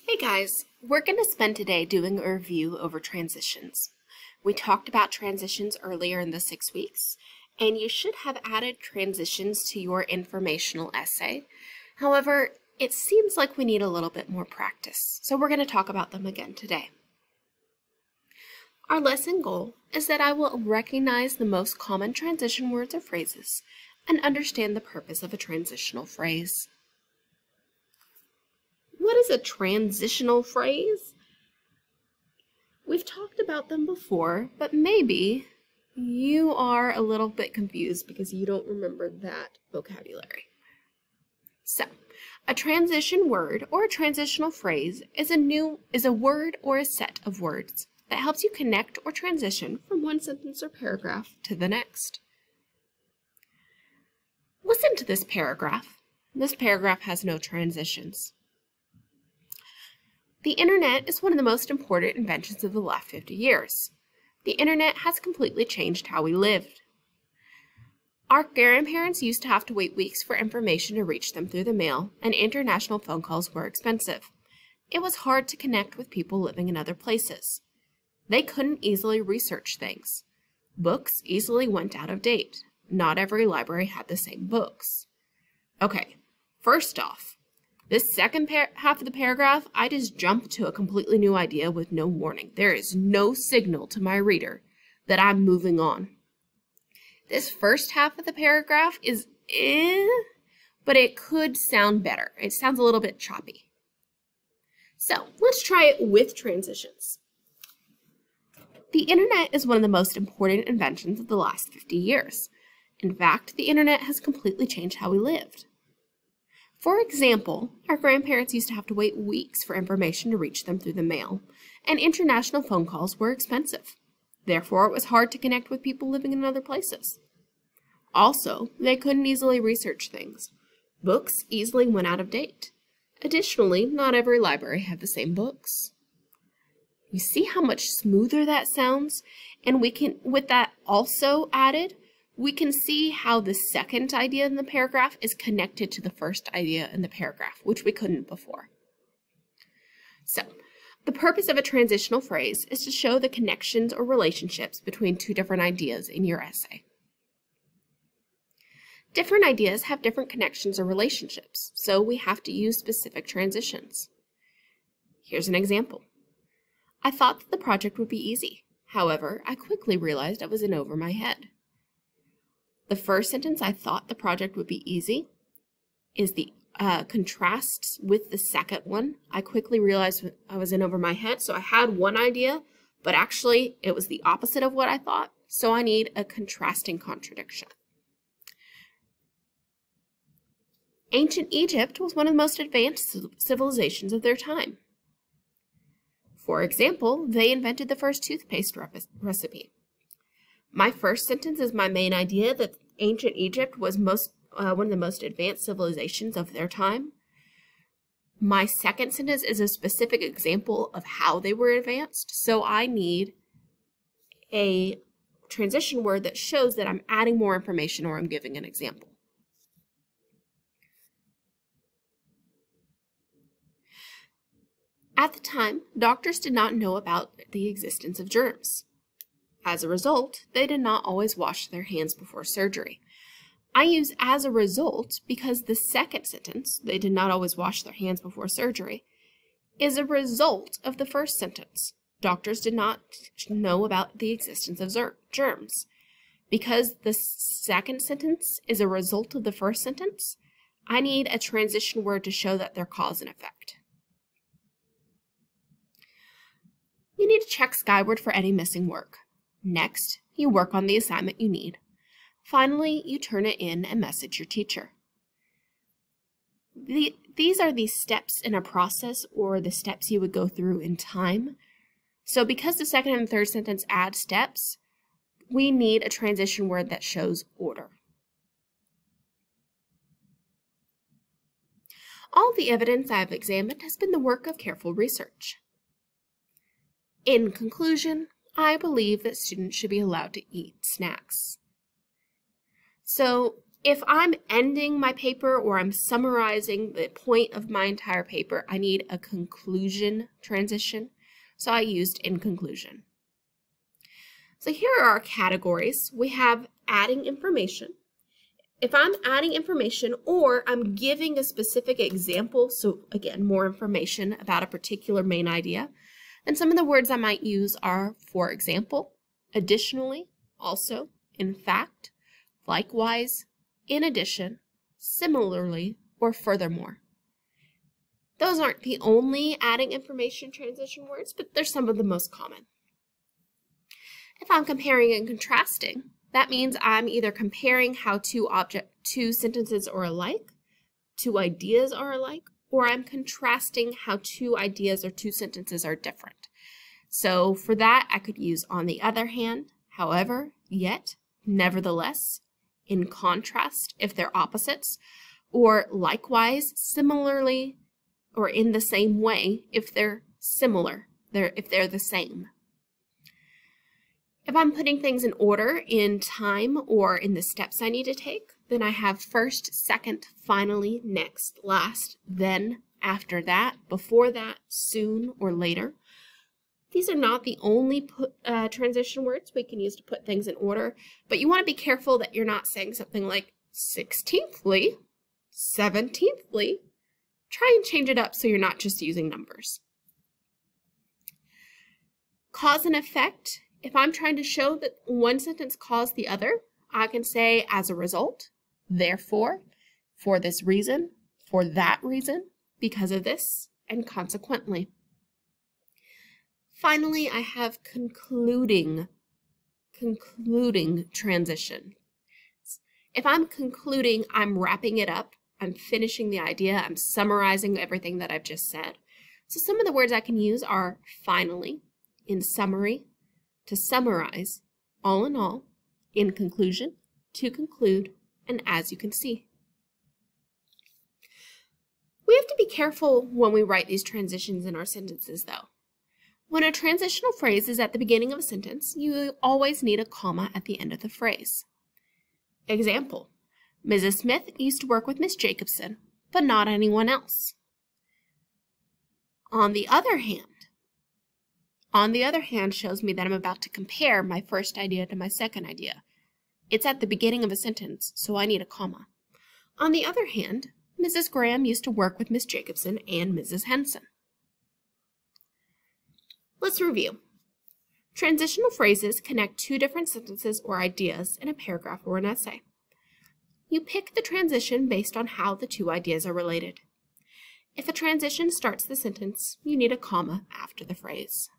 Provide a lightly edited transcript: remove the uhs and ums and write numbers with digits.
Hey guys, we're going to spend today doing a review over transitions. We talked about transitions earlier in the 6 weeks, and you should have added transitions to your informational essay. However, it seems like we need a little bit more practice, so we're going to talk about them again today. Our lesson goal is that I will recognize the most common transition words or phrases and understand the purpose of a transitional phrase. What is a transitional phrase? We've talked about them before, but maybe you are a little bit confused because you don't remember that vocabulary. So, a transition word or a transitional phrase is a word or a set of words that helps you connect or transition from one sentence or paragraph to the next. Listen to this paragraph. This paragraph has no transitions. The internet is one of the most important inventions of the last 50 years. The internet has completely changed how we lived. Our grandparents used to have to wait weeks for information to reach them through the mail, and international phone calls were expensive. It was hard to connect with people living in other places. They couldn't easily research things. Books easily went out of date. Not every library had the same books. Okay, first off, this second half of the paragraph, I just jumped to a completely new idea with no warning. There is no signal to my reader that I'm moving on. This first half of the paragraph is but it could sound better. It sounds a little bit choppy. So let's try it with transitions. The internet is one of the most important inventions of the last 50 years. In fact, the internet has completely changed how we lived. For example, our grandparents used to have to wait weeks for information to reach them through the mail, and international phone calls were expensive. Therefore, it was hard to connect with people living in other places. Also, they couldn't easily research things. Books easily went out of date. Additionally, not every library had the same books. You see how much smoother that sounds? And with that also added, we can see how the second idea in the paragraph is connected to the first idea in the paragraph, which we couldn't before. So, the purpose of a transitional phrase is to show the connections or relationships between two different ideas in your essay. Different ideas have different connections or relationships, so we have to use specific transitions. Here's an example. I thought that the project would be easy. However, I quickly realized I was in over my head. The first sentence, I thought the project would be easy, is the contrasts with the second one. I quickly realized I was in over my head, so I had one idea, but actually it was the opposite of what I thought, so I need a contrasting contradiction. Ancient Egypt was one of the most advanced civilizations of their time. For example, they invented the first toothpaste recipe. My first sentence is my main idea that ancient Egypt was one of the most advanced civilizations of their time. My second sentence is a specific example of how they were advanced, so I need a transition word that shows that I'm adding more information or I'm giving an example. At the time, doctors did not know about the existence of germs. As a result, they did not always wash their hands before surgery. I use as a result because the second sentence, they did not always wash their hands before surgery, is a result of the first sentence. Doctors did not know about the existence of germs. Because the second sentence is a result of the first sentence, I need a transition word to show that they're cause and effect. You need to check Skyward for any missing work. Next, you work on the assignment you need. Finally, you turn it in and message your teacher. These are the steps in a process or the steps you would go through in time. So because the second and third sentence add steps, we need a transition word that shows order. All the evidence I have examined has been the work of careful research. In conclusion, I believe that students should be allowed to eat snacks. So If I'm ending my paper or I'm summarizing the point of my entire paper, I need a conclusion transition. So I used in conclusion. So here are our categories. We have adding information. If I'm adding information or I'm giving a specific example, so again, more information about a particular main idea, then some of the words I might use are for example, additionally, also, in fact, likewise, in addition, similarly, or furthermore. Those aren't the only adding information transition words, but they're some of the most common. If I'm comparing and contrasting, that means I'm either comparing how two sentences are alike, two ideas are alike, or I'm contrasting how two ideas or two sentences are different. So for that, I could use on the other hand, however, yet, nevertheless, in contrast if they're opposites, or likewise, similarly, or in the same way if they're similar, if they're the same. If I'm putting things in order in time or in the steps I need to take, then I have first, second, finally, next, last, then, after that, before that, soon, or later. These are not the only transition words we can use to put things in order, but you want to be careful that you're not saying something like 16thly, 17thly. Try and change it up so you're not just using numbers. Cause and effect. If I'm trying to show that one sentence caused the other, I can say as a result, therefore, for this reason, for that reason, because of this, and consequently. Finally, I have concluding transition. If I'm concluding, I'm wrapping it up, I'm finishing the idea, I'm summarizing everything that I've just said. So some of the words I can use are finally, in summary, to summarize, all in all, in conclusion, to conclude, and as you can see. We have to be careful when we write these transitions in our sentences, though. When a transitional phrase is at the beginning of a sentence, you always need a comma at the end of the phrase. Example, Mrs. Smith used to work with Miss Jacobson, but not anyone else. On the other hand shows me that I'm about to compare my first idea to my second idea. It's at the beginning of a sentence, so I need a comma. On the other hand, Mrs. Graham used to work with Miss Jacobson and Mrs. Henson. Let's review. Transitional phrases connect two different sentences or ideas in a paragraph or an essay. You pick the transition based on how the two ideas are related. If a transition starts the sentence, you need a comma after the phrase.